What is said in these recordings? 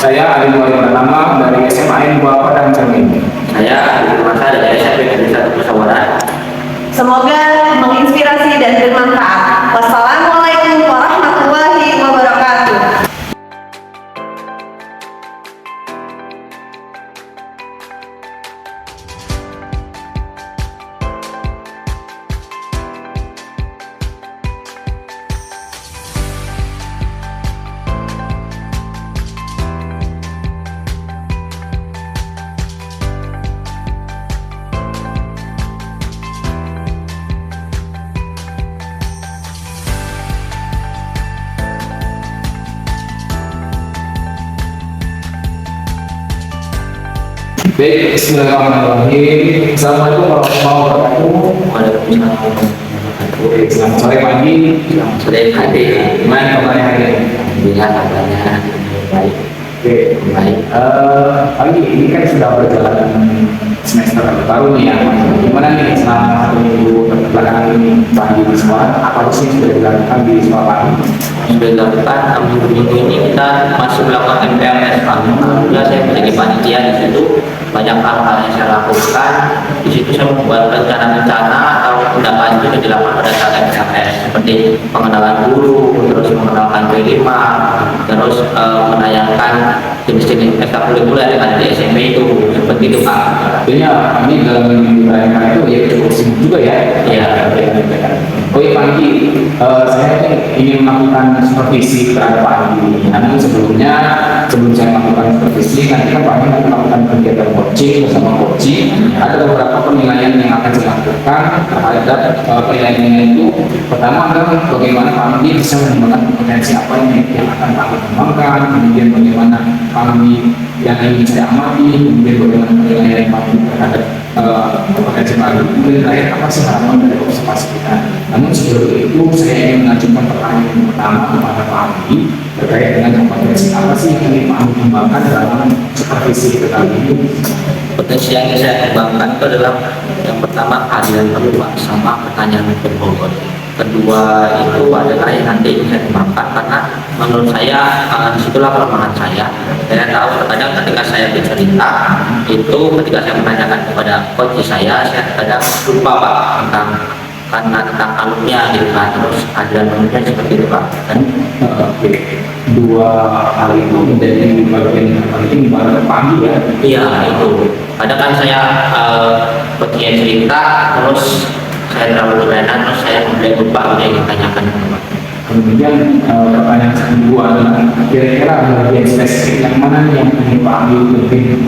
Saya Ali Wali Pratama dari SMA N2 Padang Cermin. Saya Ali Masa dari SMP Negeri 1 Pesawaran. Semoga menginspirasi dan bermanfaat. Wassalamualaikum warahmatullahi wabarakatuh. Baik, bismillahirrahmanirrahim. Assalamualaikum warahmatullahi wabarakatuh. Waalaikumsalam warahmatullahi wabarakatuh. Oke, selamat sore pagi. Selamat sore Ade. Gimana kabarnya hari ini? Alhamdulillah kabarnya baik. Oke, Baik. pagi ini kan sudah berjalan semester baru nih ya. Gimana nih selama 1 minggu belakangan ini pagi di sekolah? Apa sih yang sudah dilakukan di sekolah pagi? Sudah dilakukan minggu ini kita masih melakukan MPLS. Alhamdulillah saya menjadi panitia di situ. Banyak hal-hal yang saya lakukan. Di situ saya membuat rencana-rencana atau tindak lanjut yang dilakukan pada saat MPLS, seperti pengenalan guru, terus mengenalkan P5, terus menayangkan jenis-jenis ekstrakurikuler yang ada di SMP itu, seperti itu Pak. Artinya kami dalam merayakan itu ya cukup sibuk juga ya. Iya. Oh iya Pak Andi, saya ingin melakukan supervisi terhadap Pak Andi. Namun sebelum saya melakukan supervisi, nanti kan Pak Andi akan melakukan kegiatan coaching bersama coaching. Ada beberapa penilaian yang akan saya lakukan terhadap penilaian itu. Pertama adalah bagaimana Pak Andi bisa mengembangkan potensi apa yang akan kami kembangkan, kemudian bagaimana kami yang ingin saya amati, kemudian bagaimana penilaian Pak Andi terhadap potensi Pak Andi, kemudian terakhir apa sih harapan dari observasi kita. Namun sebelum itu saya ingin mengajukan pertanyaan yang pertama kepada Pak Andi terkait dengan kompetensi apa sih yang ingin Pak Andi kembangkan dalam supervisi kita ini. Potensi yang ingin saya kembangkan itu adalah yang pertama keadilan kedua sama pertanyaan berbobot. Kedua itu adalah yang nanti ingin saya kembangkan karena menurut saya disitulah kelemahan saya. Saya tahu terkadang ketika saya bercerita itu ketika saya menanyakan kepada coach saya kadang lupa Pak tentang alurnya gitu kan, terus keadilan manusia seperti itu Pak. Dan Dua hal itu menjadi bagian yang penting buat Pak Andi ya. iya itu. Kadang kan saya bagian cerita terus saya terlalu berlebihan terus saya kemudian lupa apa yang ditanyakan. Kemudian pertanyaan kedua adalah kira-kira bagian spesifik yang mana yang ingin Pak Andi lebih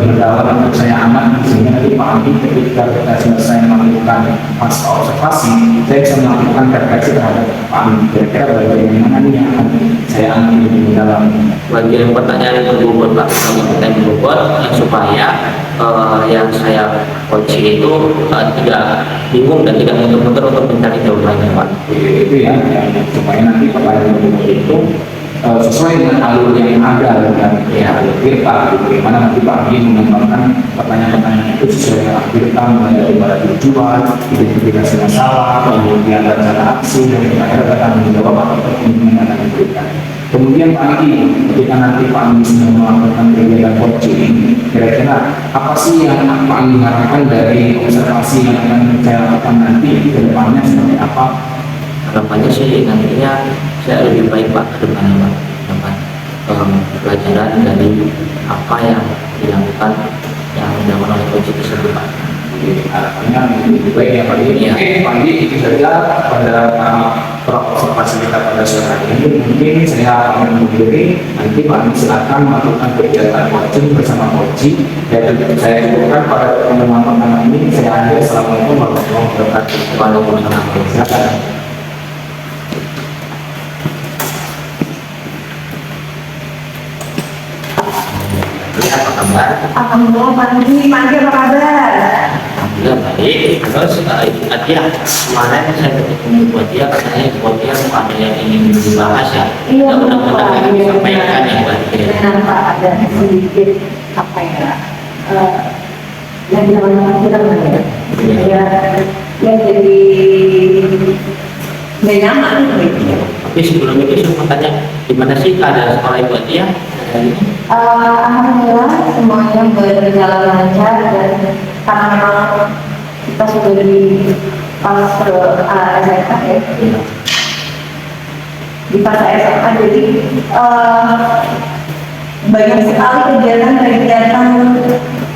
mendalam untuk saya amat, sehingga nanti Pak Andi ketika kita selesai melakukan masa observasi saya bisa melakukan refleksi terhadap Pak Andi. Kira-kira bagian yang mana nih yang akan saya ambil lebih mendalam? Bagian pertanyaan yang berbobot Pak, pertanyaan berbobot yang supaya yang saya coaching itu tidak bingung dan tidak muter-muter untuk mencari jawabannya Pak. Itu ya, supaya nanti pertanyaan itu sesuai dengan alur yang ada dan ya alur kita, bagaimana nanti Pak Andi mengembangkan pertanyaan-pertanyaan itu sesuai dengan kita, mulai dari barat tujuan, identifikasi masalah, kemudian rencana aksi, dan akhirnya akan menjawab apa pertanyaan yang akan diberikan. Kemudian Pak Andi, ketika nanti Pak Andi sudah melakukan kegiatan coaching, kira-kira apa sih yang Pak Andi harapkan dari observasi yang akan saya lakukan nanti ke depannya seperti apa? Harapannya sih nantinya saya lebih baik Pak ke depannya Pak, dapat pelajaran dari apa yang dilakukan oleh coach tersebut Pak. Harapannya lebih baik ya Pak Andi. Iya. Oke Pak Andi, itu saja pada observasi kita pada sore hari ini. Mungkin saya akan mengundur nanti Pak Andi silakan melakukan kegiatan coaching bersama coaching. Dan saya cukupkan pada pertemuan ini. Saya akhiri. Assalamualaikum warahmatullahi wabarakatuh. Waalaikumsalam. Silakan. Apa kabar? Alhamdulillah Pak Andi apa kabar? Alhamdulillah baik. Terus dia kemarin saya ketemu buat dia katanya buat dia ada yang ingin dibahas ya. Iya, Mudah-mudahan Pak. disampaikan ya buat dia. Nampak ada sedikit apa ya? Yang namanya kita ya. Ya, yang jadi nggak nyaman gitu. Tapi sebelum itu saya mau tanya gimana sih keadaan sekolah buat dia? Alhamdulillah semuanya berjalan lancar dan karena memang kita sudah di fase SMK ya, di fase SMK jadi banyak sekali kegiatan-kegiatan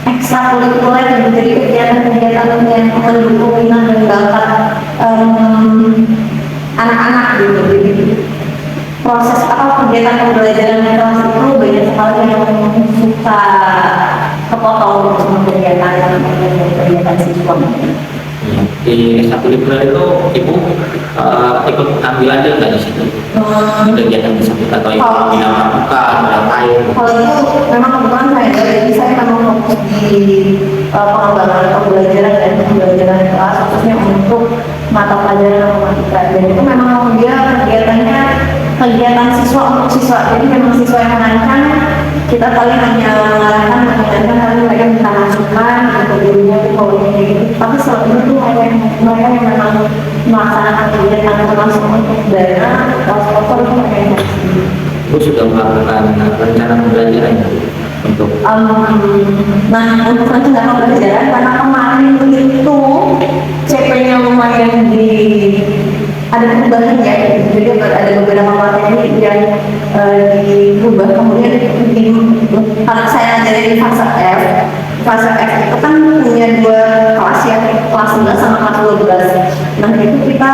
ekstrakurikuler yang menjadi kegiatan-kegiatan yang mendukung minat dan bakat anak-anak gitu. Jadi proses kegiatan pembelajaran di kelas itu banyak sekali yang suka kepotong sama kegiatan siswa. Di ekstrakurikuler itu ibu ikut ambil aja nggak di situ? Di kegiatan tersebut atau ibu bina pramuka atau yang lain? Kalau itu memang kebetulan saya, jadi saya memang fokus di pengembangan pembelajaran dan pembelajaran kelas khususnya untuk mata pelajaran matematika, dan itu memang dia kegiatan siswa untuk siswa, jadi memang siswa yang merancang, kita kali hanya mengarahkan kali mereka minta masukan untuk gurunya itu maunya gitu, tapi selama itu mereka yang memang melaksanakan kegiatan termasuk untuk dana sponsor itu mereka yang sendiri. Ibu sudah melakukan rencana pembelajaran untuk nah untuk rencana pembelajaran karena kemarin itu CP-nya lumayan ada perubahan ya, jadi ada beberapa materi yang diubah, kemudian kalau saya dari fase F itu kan punya dua kelas ya, kelas 11 sama kelas 12. Nah itu kita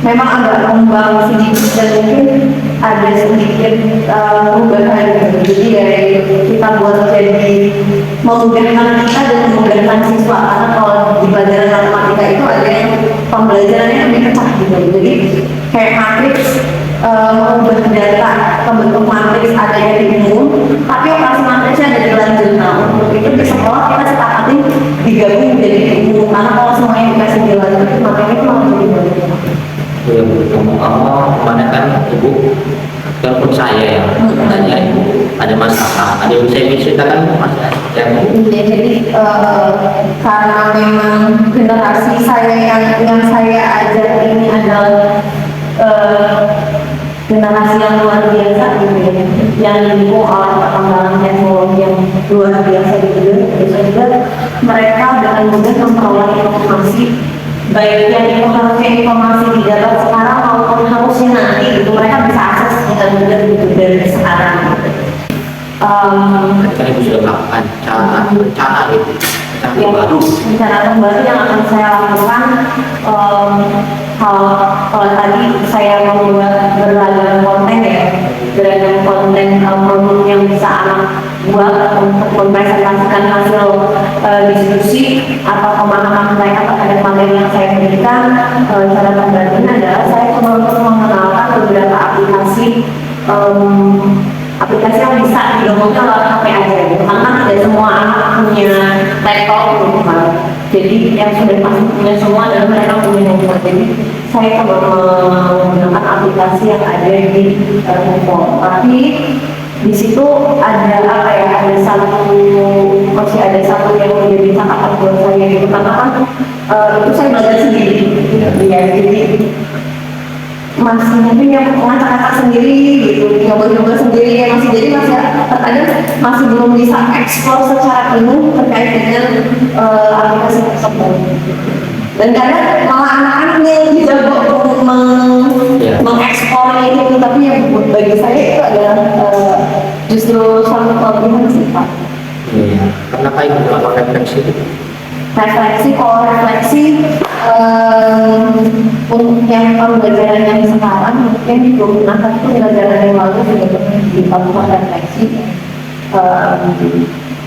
memang agak kembang sedikit dan mungkin ada sedikit perubahan gitu. Jadi dari kita buat jadi memudahkan kita dan memudahkan siswa, karena kalau di pelajaran matematika itu ada yang pembelajarannya lebih ketat gitu. Jadi kayak matriks mengubah data ke bentuk matriks ada yang di umum, tapi operasi matriksnya ada di lanjut. Nah untuk itu di sekolah kita sepakatin digabung jadi umum, karena kalau semuanya dikasih di lanjut materi itu malah jadi banyak. Ya, ngomong-ngomong kemana kan ibu telepon saya ya, tanya ibu ada masalah, ada yang bisa ceritakan masalah yang jadi karena memang generasi saya yang saya ajar ini adalah generasi yang luar biasa gitu ya, yang didukung oleh perkembangan teknologi yang luar biasa gitu, sehingga mereka dengan mudah memperoleh informasi, baik yang itu harusnya informasi didapat sekarang maupun harusnya nanti itu mereka bisa akses dengan mudah gitu dari sekarang. kan ibu sudah melakukan rencana gitu, rencana baru. Rencana baru yang akan saya lakukan, kalau tadi saya membuat beragam konten ya, beragam konten produk yang bisa anak buat untuk mempresentasikan hasil diskusi atau pemahaman mereka terhadap materi yang saya berikan. Cara terbarunya adalah saya coba untuk mengenalkan beberapa aplikasi yang bisa didownloadkan lewat HP aja gitu, karena tidak semua anak punya laptop gitu kan. Jadi yang sudah pasti punya semua adalah mereka punya handphone. Jadi saya coba menggunakan aplikasi yang ada di handphone, tapi di situ ada masih ada satu yang menjadi catatan buat saya gitu, karena kan itu saya belajar sendiri ya, jadi masih mungkin yang ngacak-ngacak sendiri gitu, nyoba-nyoba sendiri ya, masih terkadang masih belum bisa eksplor secara penuh terkait dengan aplikasi tersebut. Dan kadang malah anak-anaknya yang jago untuk mengeksplor itu, tapi yang bagi saya itu adalah justru suatu kelebihan sih Pak. Iya. Kenapa ibu melakukan refleksi? Kalau refleksi untuk yang pembelajaran yang sekarang mungkin digunakan itu pembelajaran yang lalu sudah pernah dilakukan refleksi.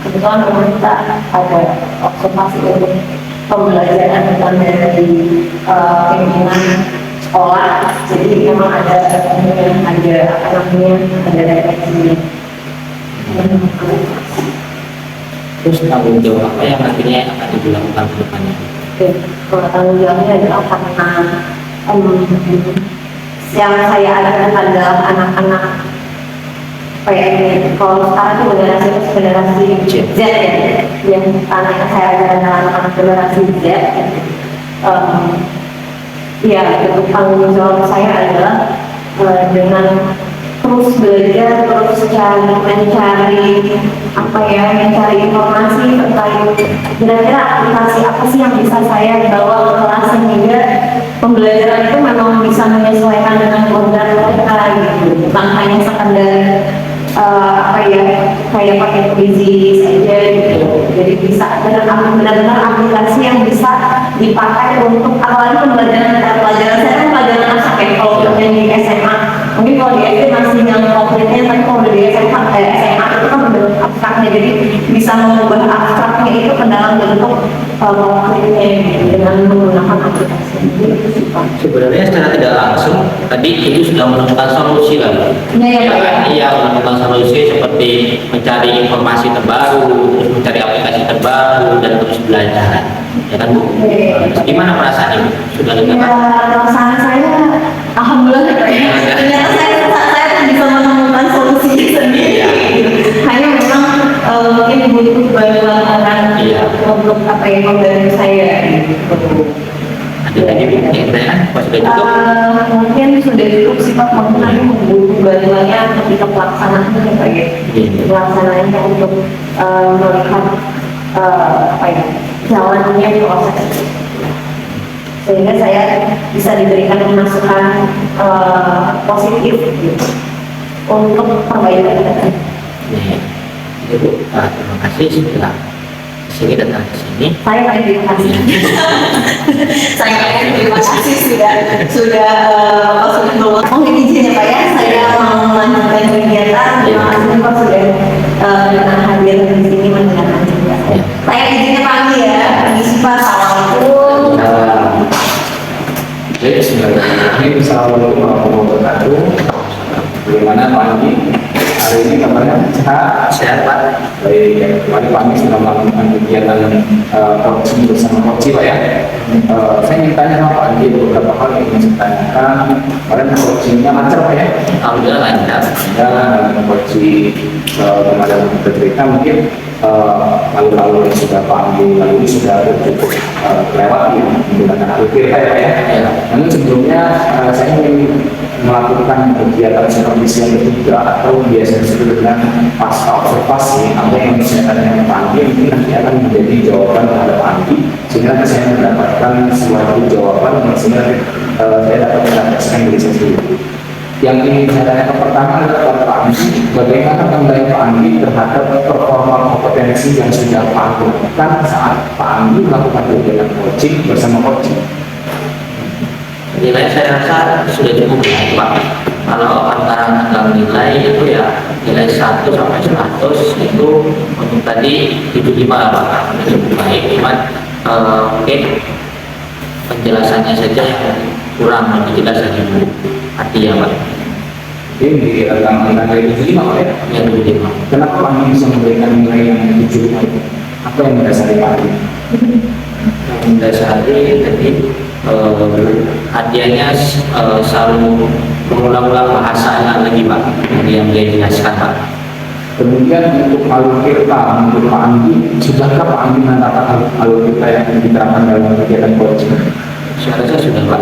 Kebetulan memang kita ada observasi untuk pembelajaran bukan dari pimpinan sekolah, jadi memang ada refleksi. Terus tanggung jawab apa yang nantinya akan dilakukan ke depannya? Kalau tanggung jawabnya adalah karena yang saya ajarkan adalah anak-anak PN. Kalau sekarang itu generasi Z ya, yang anak saya ajarkan adalah anak-anak generasi Z. Ya, itu tanggung jawab saya adalah dengan terus belajar, terus mencari informasi terkait kira-kira aplikasi apa sih yang bisa saya bawa ke kelas sehingga pembelajaran itu memang bisa menyesuaikan dengan program mereka gitu, bukan hanya sekedar kayak pakai quizzes saja gitu. Jadi bisa benar-benar aplikasi yang bisa dipakai untuk apalagi pembelajaran saya kan pelajaran masak ya kalau yang di SMA. Mungkin kalau di SD masih yang konkretnya, tapi kalau di SMA itu kan bentuk abstraknya, jadi bisa mengubah abstraknya itu ke dalam bentuk konkretnya gitu, dengan menggunakan aplikasi. Jadi itu sih Pak. Sebenarnya secara tidak langsung tadi itu sudah menemukan solusi lah. Iya ya Pak ya. Iya, menemukan solusi seperti mencari informasi terbaru, terus mencari aplikasi terbaru dan terus belajar. Ya kan Bu? Terus gimana perasaan Ibu? Sudah dengar? Ya, perasaan saya alhamdulillah ya Pak ya. Ternyata saya bisa menemukan solusi sendiri. Hanya memang mungkin butuh bantuan orang untuk membantu saya gitu. Ada lagi pertanyaan? Apa sudah cukup? Mungkin sudah cukup sih Pak, mungkin nanti membutuh bantuannya ketika pelaksanaannya ya Pak ya. Pelaksanaannya untuk melihat jalannya proses, sehingga saya bisa diberikan masukan positif gitu, untuk perbaikan kita. Ibu, terima kasih sudah sini datang ke sini. Saya paling terima kasih. Saya paling terima kasih sudah mohon izin ya Pak ya, saya mau melanjutkan kegiatan. Terima kasih Pak sudah dengan hadir di sini mendengarkan juga. Saya izinnya pagi ya, permisi Pak. Assalamualaikum. Jadi Bismillahirrahmanirrahim. Assalamualaikum warahmatullahi wabarakatuh. Bagaimana Pak Andi? Hari ini kabarnya sehat? Sehat Pak. Baik, ya. Kemarin Pak Andi sudah melakukan kegiatan coaching bersama coach Pak ya. Saya ingin tanya sama Pak Andi beberapa hal yang ingin saya tanyakan. Kemarin coachingnya lancar Pak ya? Alhamdulillah lancar. Ya, coaching kepada cerita mungkin lalu-lalu yang sudah Pak Andi lalui sudah cukup lewat ya, menggunakan akhir ya Pak ya. Namun sebelumnya saya ingin melakukan kegiatan supervisi yang ketiga atau biasa disebut dengan pasca observasi. Apa yang saya tanyakan Pak Andi mungkin nanti akan menjadi jawaban terhadap Pak Andi, sehingga saya mendapatkan suatu jawaban sehingga saya dapat mendapatkan diri saya sendiri. Yang ingin saya tanyakan pertama adalah Pak Andi, bagaimana penilaian Pak Andi terhadap performa kompetensi yang sudah Pak Andi lakukan saat Pak Andi melakukan kegiatan coaching bersama coaching? Nilai saya rasa sudah cukup baik Pak. Kalau antara tanggal nilai itu ya nilai 1 sampai 100 itu untuk tadi 75 lah Pak. Sudah cukup baik, cuman mungkin penjelasannya saja yang kurang lebih jelas lagi Bu. Artinya Pak. Ini di tanggal 75 Pak ya? Yang 75. Kenapa Pak Andi bisa memberikan nilai yang 75 itu? Apa yang mendasari Pak Andi? Mendasari tadi hadiahnya selalu mengulang-ulang bahasanya lagi Pak, yang dia jelaskan Pak. Kemudian untuk alur kita, menurut Pak Andi, sudahkah Pak Andi menetapkan alur kita yang diterapkan dalam kegiatan coaching? Saya rasa sudah Pak,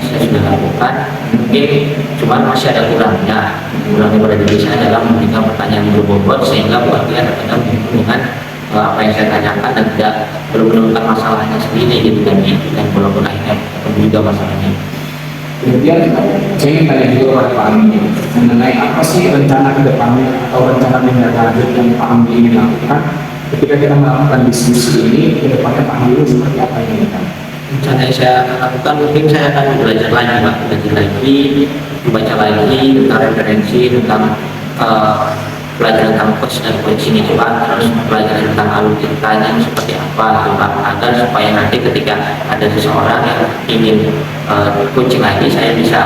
saya sudah lakukan. Mungkin cuman masih ada kurangnya pada diri saya dalam memberikan pertanyaan berbobot sehingga buat dia terkadang dengan apa yang saya tanyakan dan tidak belum menemukan masalahnya sendiri gitu kan, dan walaupun akhirnya ketemu juga masalahnya. Kemudian saya ingin tanya juga kepada Pak Andi mengenai apa sih rencana ke depannya atau rencana tindak lanjut yang Pak Andi ingin lakukan ketika kita melakukan diskusi ini. Ke depannya Pak Andi itu seperti apa yang ingin? Rencana yang saya lakukan mungkin saya akan belajar lagi Pak, membaca lagi tentang referensi, tentang pelajaran tentang coach dan coaching itu Pak, terus pelajaran tentang alur ceritanya seperti apa gitu Pak, agar supaya nanti ketika ada seseorang yang ingin coaching lagi, saya bisa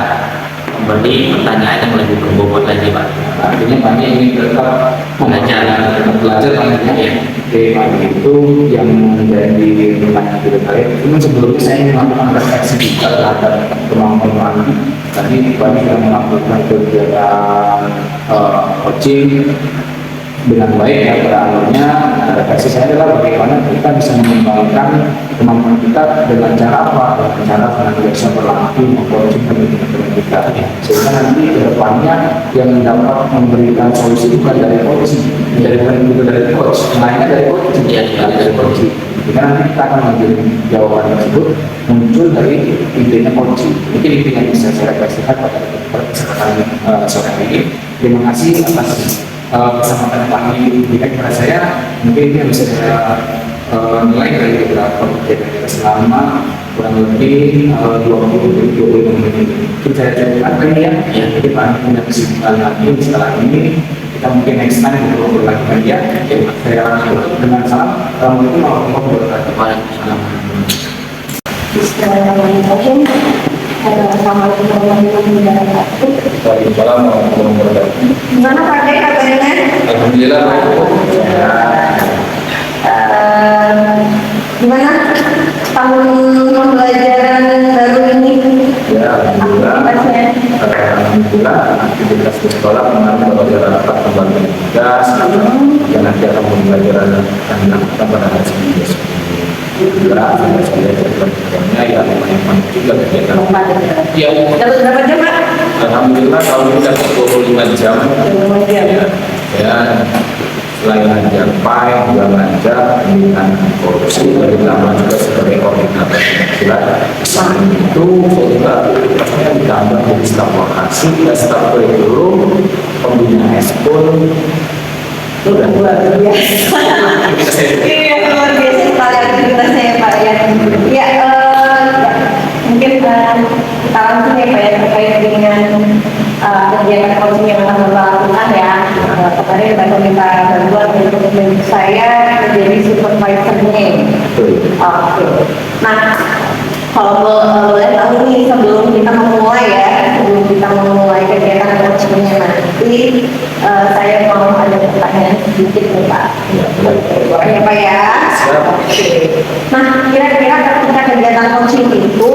memberi pertanyaan yang lebih berbobot lagi Pak. Artinya Pak Andi ingin tetap belajar ya. Oke, Pak Andi itu yang menjadi pertanyaan kita tadi. Cuma sebelumnya saya ingin melakukan refleksi juga terhadap kemampuan Pak Andi. Tadi Pak Andi sudah melakukan kegiatan coaching dengan baik ya. Pada awalnya refleksi saya adalah bagaimana kita bisa mengembangkan kemampuan kita dengan cara apa? Dengan cara senantiasa berlatih memcoaching teman-teman kita, sehingga nanti ke depannya yang dapat memberikan solusi bukan dari coach, dari coach, lainnya dari coach, dari coach. Jika nanti kita akan mengambil jawaban tersebut muncul dari idenya coach. Mungkin itu yang bisa saya refleksikan pada kesempatan sore hari ini. Terima kasih atas kesempatan yang kami berikan kepada saya. Mungkin ini yang bisa saya nilai dari beberapa kegiatan kita selama kurang lebih 20-25 menit. Mungkin saya cukupkan tadi ya. Jadi Pak punya kesimpulan lagi setelah ini. Kita mungkin next time ngobrol lagi dengan dia. Saya dengan salam. Assalamualaikum warahmatullahi wabarakatuh. Bismillahirrahmanirrahim. Assalamualaikum warahmatullahi wabarakatuh. Waalaikumsalam warahmatullahi wabarakatuh. Gimana Pak Dek kabarnya? Alhamdulillah baik. Gimana tahun pembelajaran baru ini? Ya, alhamdulillah. Alhamdulillah aktivitas di sekolah kemarin pembelajaran rapat pembagian tugas dan nanti akan pembelajaran akan dilakukan pada hari Senin besok. Alhamdulillah sampai saya kerjanya ya lumayan juga kegiatan. Ya, Dapat berapa jam Pak? alhamdulillah tahun ini dapat 25 jam. Ya, selain ngajar PAI, juga ngajar pendidikan korupsi, terutama juga sebagai koordinator pencaksilat. Selain itu, saya juga pastinya ditambah dari staf lokasi, staf kurikulum, pembina eskul. Luar biasa. Iya, luar biasa sekali aktivitasnya ya Pak ya. Ya, mungkin kita langsung ya Pak ya terkait dengan kegiatan coaching yang akan Bapak lakukan ya. Kemarin Bapak minta bantuan untuk saya menjadi supervisornya. Oke. Nah, kalau boleh tahu nih sebelum kita memulai ya, sebelum kita memulai kegiatan coachingnya nanti, saya mau ada pertanyaan sedikit nih Pak. Boleh ya Pak ya? Oke. Nah, kira-kira ketika kegiatan coaching itu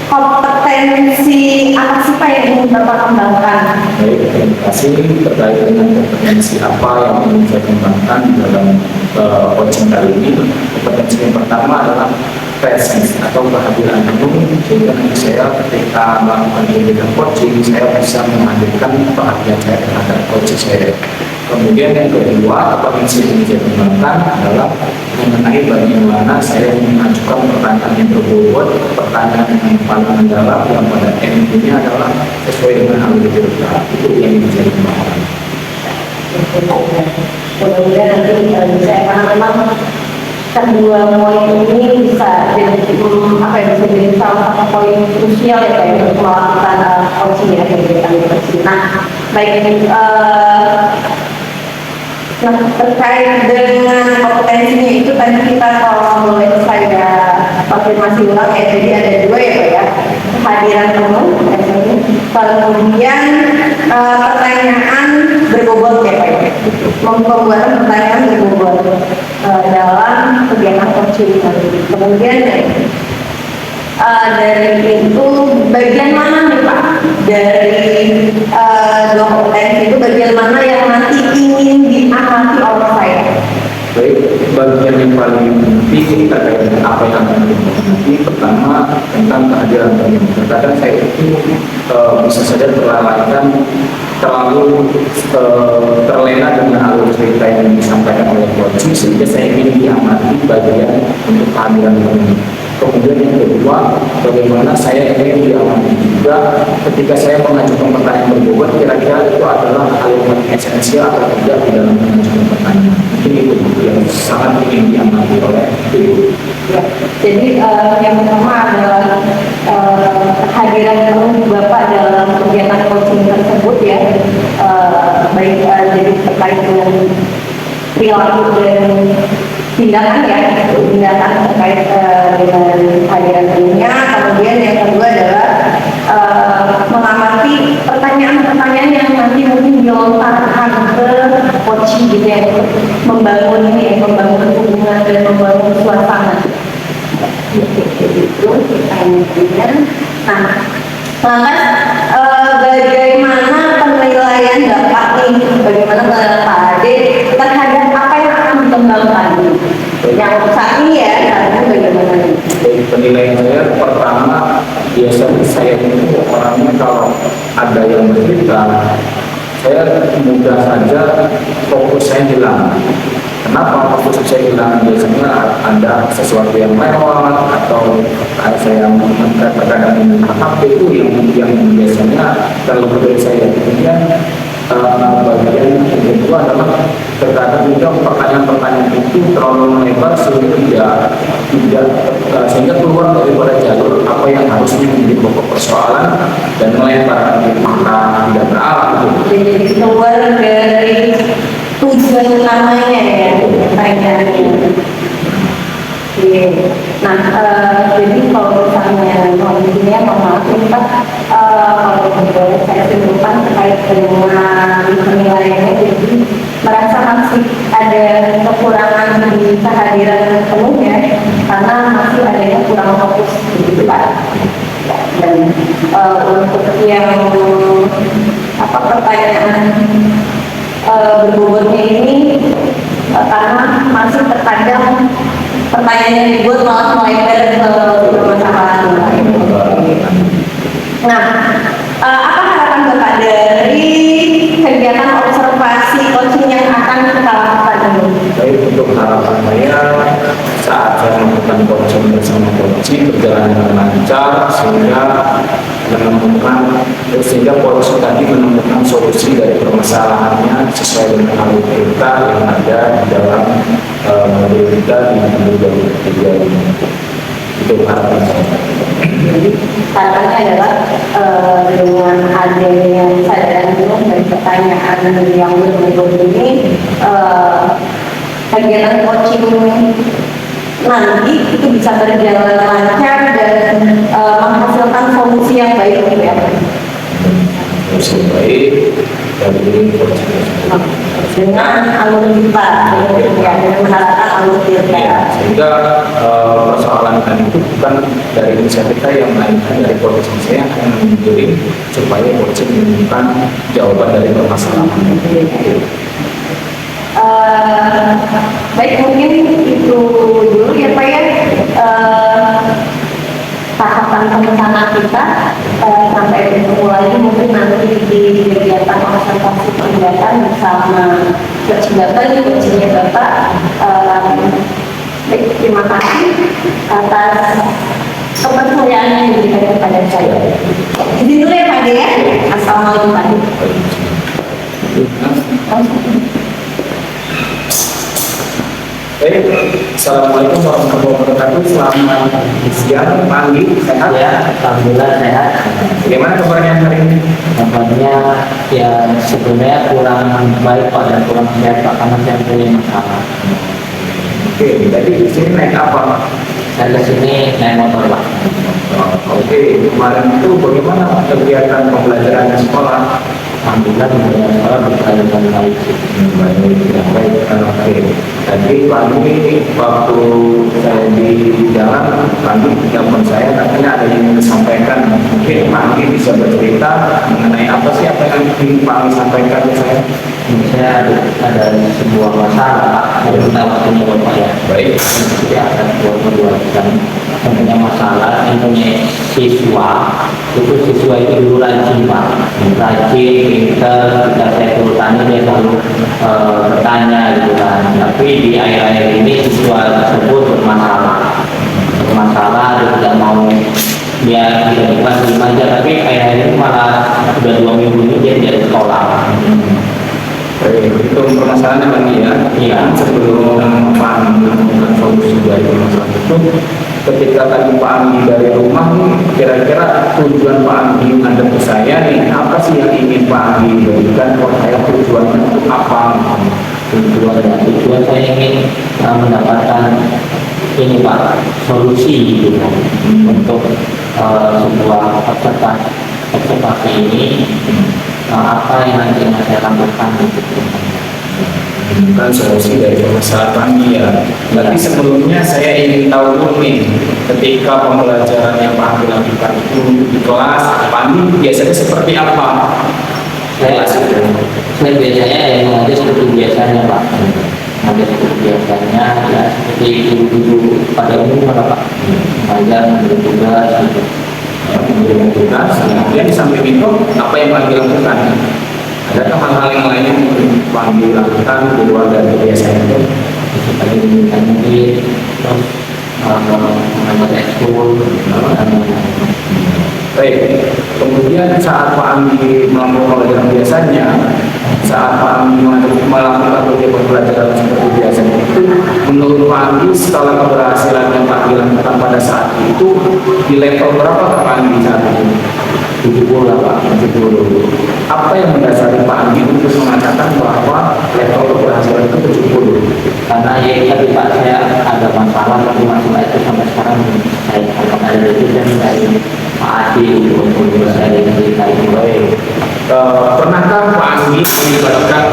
kompetensi apa sih Pak yang ingin Bapak kembangkan? Baik, terima kasih terkait dengan kompetensi apa yang ingin saya kembangkan dalam coaching kali ini. Kompetensi yang pertama adalah presence atau kehadiran penuh, sehingga saya ketika melakukan kegiatan coaching saya bisa menghadirkan perhatian saya terhadap coaching saya. Kemudian yang kedua, kompetensi yang saya kembangkan adalah mengenai bagaimana saya mengajukan pertanyaan yang berbobot, pertanyaan yang paling mendalam yang pada intinya adalah sesuai dengan alur kita. Itu yang bisa dikembangkan. Kemudian nanti bisa karena memang kedua poin ini bisa jadi apa ya, bisa jadi salah satu poin krusial ya Pak ya, untuk melakukan coaching ya kegiatan coaching. Nah, baik ini nah, terkait dengan kompetensinya itu tadi kita kalau boleh saya konfirmasi ulang ya, jadi ada dua ya Pak ya, kehadiran penuh, kemudian pertanyaan berbobot ya Pak ya, membuat pertanyaan berbobot dalam kegiatan coaching. Kemudian dari itu bagian mana nih Pak dari dua kompetensi itu, bagian mana yang nanti ingin diamati oleh saya? Baik, bagian yang paling penting terkait dengan apa yang akan kita nanti, pertama tentang kehadiran penuh. Terkadang saya itu bisa saja terlalaikan, terlalu terlena dengan alur cerita yang disampaikan oleh coach, sehingga saya ingin diamati bagian untuk kehadiran penuh. Kemudian yang kedua, bagaimana saya ingin diamati juga ketika saya mengajukan pertanyaan berbobot, kira-kira itu adalah hal yang esensial atau tidak di dalam mengajukan pertanyaan. Mungkin itu yang sangat ingin diamati oleh Ibu. Ya, jadi yang pertama adalah kehadiran penuh Bapak dalam kegiatan coaching tersebut ya, baik jadi terkait dengan perilaku dan tindakan ya, tindakan terkait dengan kehadiran penuhnya. Kemudian yang kedua adalah mengamati pertanyaan-pertanyaan yang nanti mungkin dilontarkan ke coaching gitu ya, untuk membangun ini, membangun hubungan dan membangun suasana. Itu pertanyaannya. Nah, lantas bagaimana penilaian Bapak nih, bagaimana Pak Ade penilaian saya pertama, biasanya saya itu orangnya kalau ada yang bercerita, saya mudah saja fokus saya hilang. Kenapa fokus saya hilang? Biasanya ada sesuatu yang lewat atau saya terkadang HP itu yang biasanya terlalu dari saya. Kemudian bagian yang kedua adalah terkadang juga pertanyaan-pertanyaan itu terlalu melebar sehingga keluar daripada jalur apa yang harusnya menjadi pokok persoalan dan melebar maka tidak berarah gitu. Jadi keluar dari tujuan utamanya ya pertanyaannya. Oke. Nah, jadi kalau misalnya kondisinya maaf kita kalau boleh saya simpulkan terkait dengan penilaiannya, jadi merasa masih ada kekurangan di kehadiran penuhnya karena masih adanya kurang fokus begitu Pak. Dan untuk yang pertanyaan berbobotnya ini karena masih terkadang pertanyaan yang dibuat malah melebar ke permasalahan lain. Nah, apa harapan Bapak dari kegiatan observasi coaching yang akan kita lakukan ini? Baik, untuk harapan saya saat saya melakukan coaching bersama coaching berjalan dengan lancar sehingga coaching tadi menemukan solusi dari permasalahannya sesuai dengan algoritma yang ada di dalam model kita di 2023 ini. Itu harapan saya. Jadi harapannya adalah dengan adanya kesadaran penuh dari pertanyaan yang berbobot ini, kegiatan coaching nanti itu bisa berjalan lancar dan menghasilkan solusi yang baik ya. Solusi baik dari coaching dengan algoritma ya, dengan mengharapkan algoritma. Ya, sehingga persoalan kan itu bukan dari inisiatif saya yang melainkan dari coaching saya yang akan mengiring supaya coaching menemukan jawaban dari permasalahan. Baik, mungkin itu dulu ya Pak ya, tahapan perencanaan kita. Sampai bertemu lagi mungkin nanti di kegiatan observasi kegiatan bersama coach Bapak, coachnya Bapak. Baik, terima kasih atas kepercayaan yang diberikan kepada saya. Jadi dulu ya Pak ya. Assalamualaikum Pak. Baik, Assalamualaikum warahmatullahi wabarakatuh. Selamat siang, pagi, sehat Ya, alhamdulillah sehat. Bagaimana kabarnya hari ini? Kabarnya ya sebenarnya kurang baik Pak dan kurang sehat Pak karena saya punya masalah. Oke, jadi di sini naik apa? Saya kesini naik motor Pak. Oke, kemarin itu bagaimana kegiatan pembelajaran di sekolah? Alhamdulillah kemudian sekolah berjalan dengan baik. Baik, oke. Tadi pagi waktu saya di jalan, pagi telepon saya katanya ada yang ingin disampaikan. Mungkin pagi bisa bercerita mengenai apa sih apa yang ingin pagi sampaikan ke saya? Saya ada sebuah masalah Pak. Saya minta waktunya Bapak ya. Baik. Jadi ada dua dan punya masalah yang punya siswa itu dulu rajin Pak, rajin, pinter, kita saya tanya dia selalu bertanya gitu kan. Tapi di akhir-akhir ini siswa tersebut bermasalah, dia tidak mau, dia tidak ikhlas terima aja, tapi akhir-akhir ini malah sudah 2 minggu ini dia tidak di sekolah. Baik, itu permasalahannya Bang ya. Iya. Sebelum Pak Andi menemukan solusi dari masalah itu, ketika tadi Pak Andi dari rumah, kira-kira tujuan Pak Andi menghadap ke saya nih, apa sih yang ingin Pak Andi berikan? Kalau saya tujuannya itu apa? Tujuan saya ingin mendapatkan ini Pak, solusi gitu untuk sebuah observasi ini. Apa yang nanti saya lakukan gitu. Bukan solusi dari permasalahan Pandi ya. Berarti sebelumnya saya ingin tahu dulu nih, ketika pembelajaran yang Pak Andi lakukan itu di kelas, Pandi biasanya seperti apa? Saya biasanya yang mengajar seperti biasanya Pak. ada seperti biasanya ya seperti guru-guru pada umumnya Pak, mengajar, memberi tugas gitu. Memberikan tugas, kemudian di samping itu apa yang Pak lakukan? Adakah hal-hal yang lain yang Pak lakukan di luar dari kebiasaan itu? Seperti memberikan murid, terus mengajar ekskul, Baik, kemudian saat Pak Andi melakukan pelajaran biasanya, saat Pak Andi melakukan kegiatan pembelajaran seperti biasanya itu, menurut Pak Andi skala keberhasilan yang Pak Andi lakukan pada saat itu di level berapa Pak Andi saat itu? 70 lah Pak, 70. Apa yang mendasari Pak Andi untuk mengatakan bahwa level keberhasilan itu 70? karena ya tadi Pak saya ada masalah, tapi masalah itu sampai sekarang saya kalau ada itu dan dari Pak Adi untuk saya cerita itu. Pernahkah Pak Andi melibatkan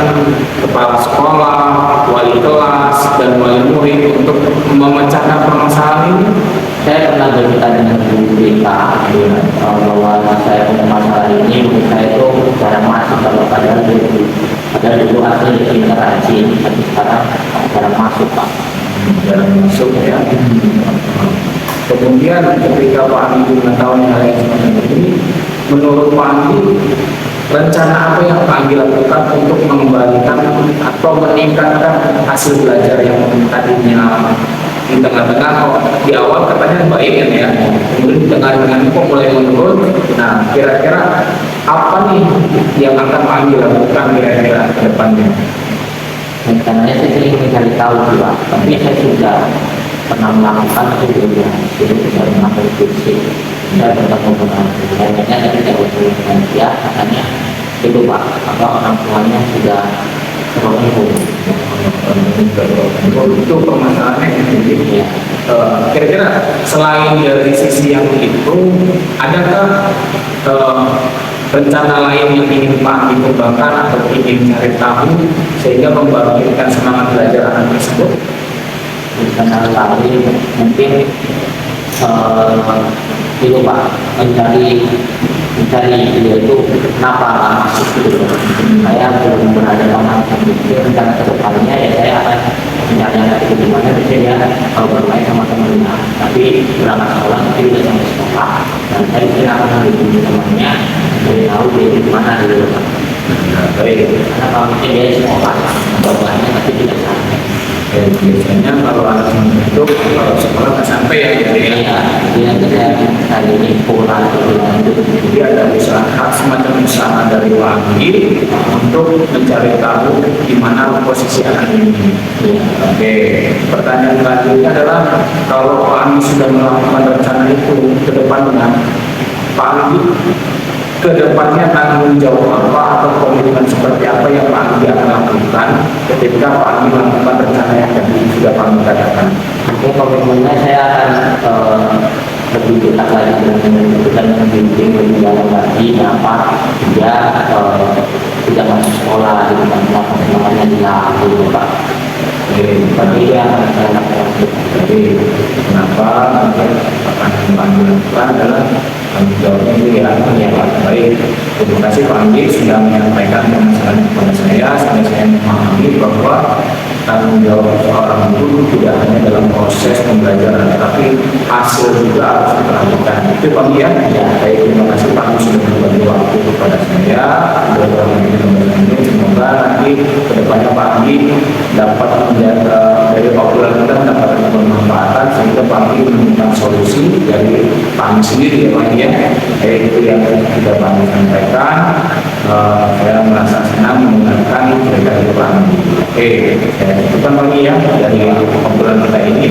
kepala sekolah, wali kelas, dan wali murid untuk memecahkan permasalahan ini? Saya pernah berbicara dengan Bu Rita bahwa saya punya masalah ini, menurut saya itu jarang masuk kalau padahal dulu asli interaksi, tapi sekarang jarang masuk Pak. Jarang masuk ya. Kemudian ketika Pak Andi mengetahui hal yang seperti ini, menurut Pak Andi, rencana apa yang Pak Andi lakukan untuk mengembalikan atau meningkatkan hasil belajar yang tadinya di tengah-tengah, di awal katanya baik kan ya, kemudian di tengah-tengah kok mulai menurun. Nah, kira-kira apa nih yang akan Pak Andi lakukan kira-kira ke depannya? Rencananya saya sering mencari tahu sih Pak, tapi saya sudah pernah melakukan sebelumnya, jadi saya mengambil kursi, saya bertemu dengan kayaknya saya tidak bertemu dengan dia, katanya itu Pak, apa orang tuanya sudah terpenuhi. Itu permasalahannya gitu. Ya. Kira-kira selain dari sisi yang itu, adakah rencana lain yang ingin Pak Andi kembangkan atau ingin cari tahu sehingga membangkitkan semangat belajar anak tersebut? Rencana lain mungkin itu Pak, mencari dia itu kenapa nggak masuk gitu. Saya belum berada sama rencana kedepannya ya saya akan mencari anak itu gimana bisa dia kalau bermain sama temennya, tapi berangkat sekolah tapi udah sampai sekolah dan saya mungkin akan menghubungi temannya dari tahu dia di mana dulu Pak. Karena kalau mungkin dia di sekolah bermainnya tapi tidak sampai. Biasanya kalau anak itu kalau sekolah nggak sampai ya gitu ya. Iya, dia tadi ini pulang itu. Jadi ada usaha semacam usaha dari Pak Andi untuk mencari tahu di mana posisi anak ini. Oke, pertanyaan selanjutnya adalah kalau Pak Andi sudah melakukan rencana itu ke depannya, Pak Andi ke depannya tanggung jawab apa atau komitmen seperti apa yang Pak Andi akan lakukan ketika Pak Andi melakukan rencana yang tadi sudah Pak Andi katakan? Oke, komitmennya saya akan lebih dekat lagi dengan membimbing lebih dalam lagi apa dia tidak masuk sekolah di tempat semuanya dilakukan Pak. Tapi itu yang akan saya lakukan. Jadi kenapa akan dilakukan adalah tanggung jawabnya itu ya Pak. Baik, terima kasih Pak Andi sudah menyampaikan permasalahan kepada saya sehingga saya memahami bahwa tanggung jawab seorang guru tidak hanya dalam proses pembelajaran, tapi hasil juga harus diperhatikan. Itu Pak Andi ya. Baik, terima kasih Pak Andi sudah berbagi waktu kepada saya. Ini semoga nanti kedepannya Pak Andi dapat menjaga dari obrolan kita mendapatkan bermanfaatan sehingga Pak Andi menemukan solusi dari Pak Andi sendiri ya Pak Andi ya. Itu yang sudah Pak Andi sampaikan. Saya merasa senang mendengarkan cerita dari Pak Andi. Oke, saya cukupkan Pak Andi ya dari obrolan kita ini.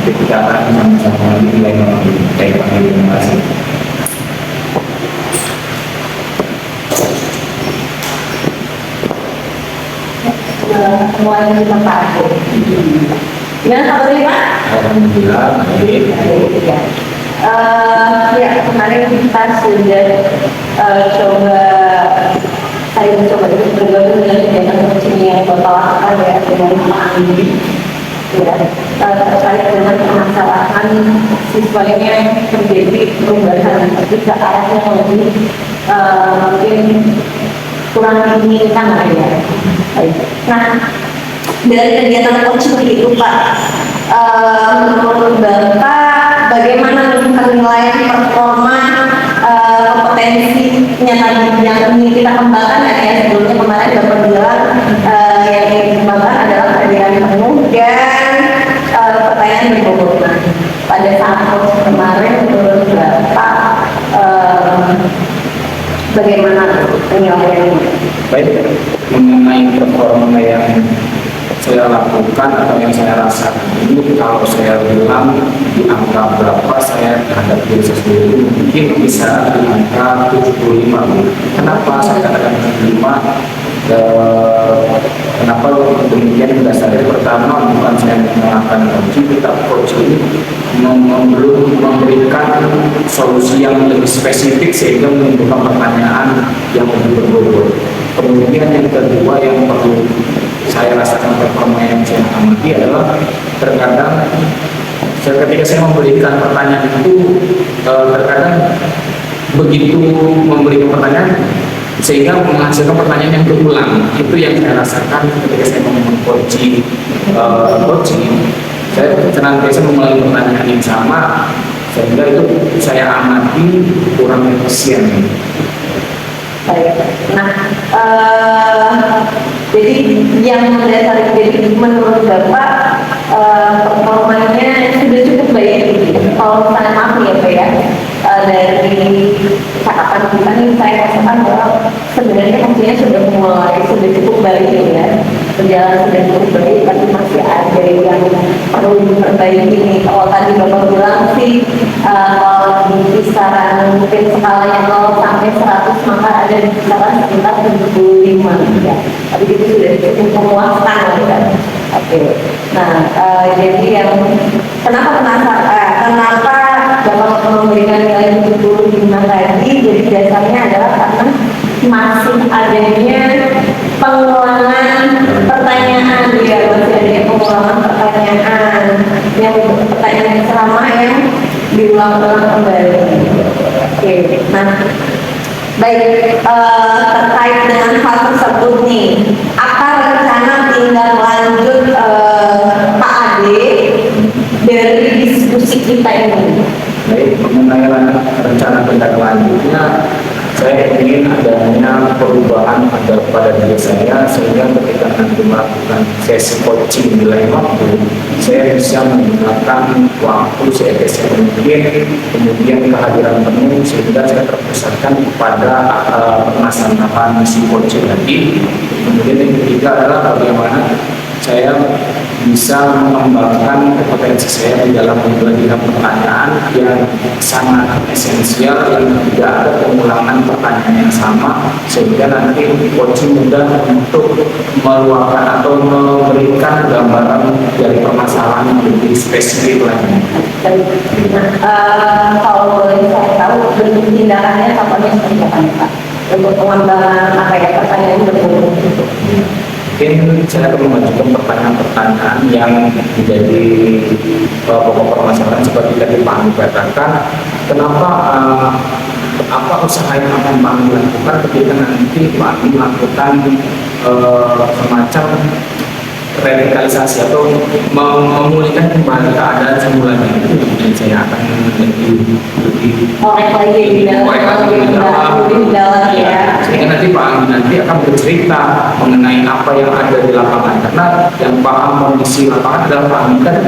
Kita akan sama-sama lagi di lain waktu. Baik Pak Andi, terima kasih. Semuanya di tempat. Gimana kabarnya Pak? Alhamdulillah, baik. Ya. Ya, kemarin kita sudah coba saya mencoba untuk bergabung dengan kegiatan coaching yang Bapak lakukan ya dengan Pak Andi. Ya, terkait dengan permasalahan siswa yang terjadi perubahan ketika arahnya lebih mungkin kurang diinginkan lah ya. Nah, dari kegiatan coaching itu Pak, menurut Bapak bagaimana penilaian performa kompetensinya tadi yang ingin kita kembangkan ya, sebelumnya kemarin Bapak bilang yang ingin dikembangkan adalah kehadiran penuh dan pertanyaan berbobot. Pada saat coaching kemarin menurut Bapak bagaimana penilaiannya? Baik, mengenai performa yang saya lakukan atau yang saya rasakan ini, kalau saya bilang di angka berapa saya terhadap diri saya sendiri mungkin bisa di angka 75. Kenapa saya katakan 75? Kenapa demikian? Dasarnya pertama bukan saya menggunakan coaching, tapi coaching belum memberikan solusi yang lebih spesifik sehingga menimbulkan pertanyaan yang lebih berbobot. Kemudian yang kedua yang perlu saya rasakan performa yang saya amati adalah terkadang ketika saya memberikan pertanyaan itu terkadang begitu memberikan pertanyaan sehingga menghasilkan pertanyaan yang berulang. Itu yang saya rasakan ketika saya membangun coaching. Saya senantiasa mengulangi pertanyaan yang sama sehingga itu saya amati kurang efisien. Baik. Nah, jadi yang mendasari, jadi menurut Bapak performanya sudah cukup baik. Kalau misalnya maaf ya Pak ya, dari cakapan kita nih saya rasakan bahwa sebenarnya hasilnya sudah cukup baik ya, berjalan sudah cukup baik, tapi masih ada yang perlu diperbaiki nih. Kalau tadi Bapak bilang sih kalau di kisaran mungkin skalanya 0 sampai 100 maka ada di kisaran sekitar 75 ya, tapi itu sudah cukup memuaskan kan. Oke. Nah, jadi yang kenapa Bapak memberikan nilai 75 tadi, jadi dasarnya adalah karena masih adanya pengulangan pertanyaan ya, masih adanya pengulangan pertanyaan yang sama yang diulang-ulang kembali. Oke. Nah, baik, terkait dengan hal tersebut nih, apa rencana tindak lanjut Pak Ade dari diskusi kita ini? Baik, mengenai rencana tindak lanjutnya, saya ingin adanya perubahan pada diri saya sehingga ketika nanti melakukan sesi coaching di lain waktu, saya bisa menggunakan waktu seefisien mungkin, kemudian kehadiran penuh sehingga saya terpusatkan kepada permasalahan si coaching tadi. Kemudian yang ketiga adalah bagaimana saya bisa mengembangkan kompetensi saya di dalam memberikan pertanyaan yang sangat esensial, yang tidak ada pengulangan pertanyaan yang sama, sehingga nanti coaching mudah untuk meluapkan atau memberikan gambaran dari permasalahan yang lebih spesifik lagi. Kalau boleh saya tahu bentuk tindakannya contohnya seperti apa Pak? Untuk pengembangan apa ya pertanyaan berbeda. Mungkin saya akan mengajukan pertanyaan-pertanyaan yang menjadi pokok permasalahan seperti tadi Pak Andi katakan, kenapa apa usaha yang akan Pak Andi lakukan ketika nanti Pak Andi melakukan semacam revitalisasi atau memulihkan kembali keadaan semulanya, itu yang saya akan lebih korek lagi di dalam ya. Sehingga nanti Pak Andi nanti akan bercerita mengenai apa yang ada di lapangan, karena yang paham kondisi lapangan adalah Pak Andi kan.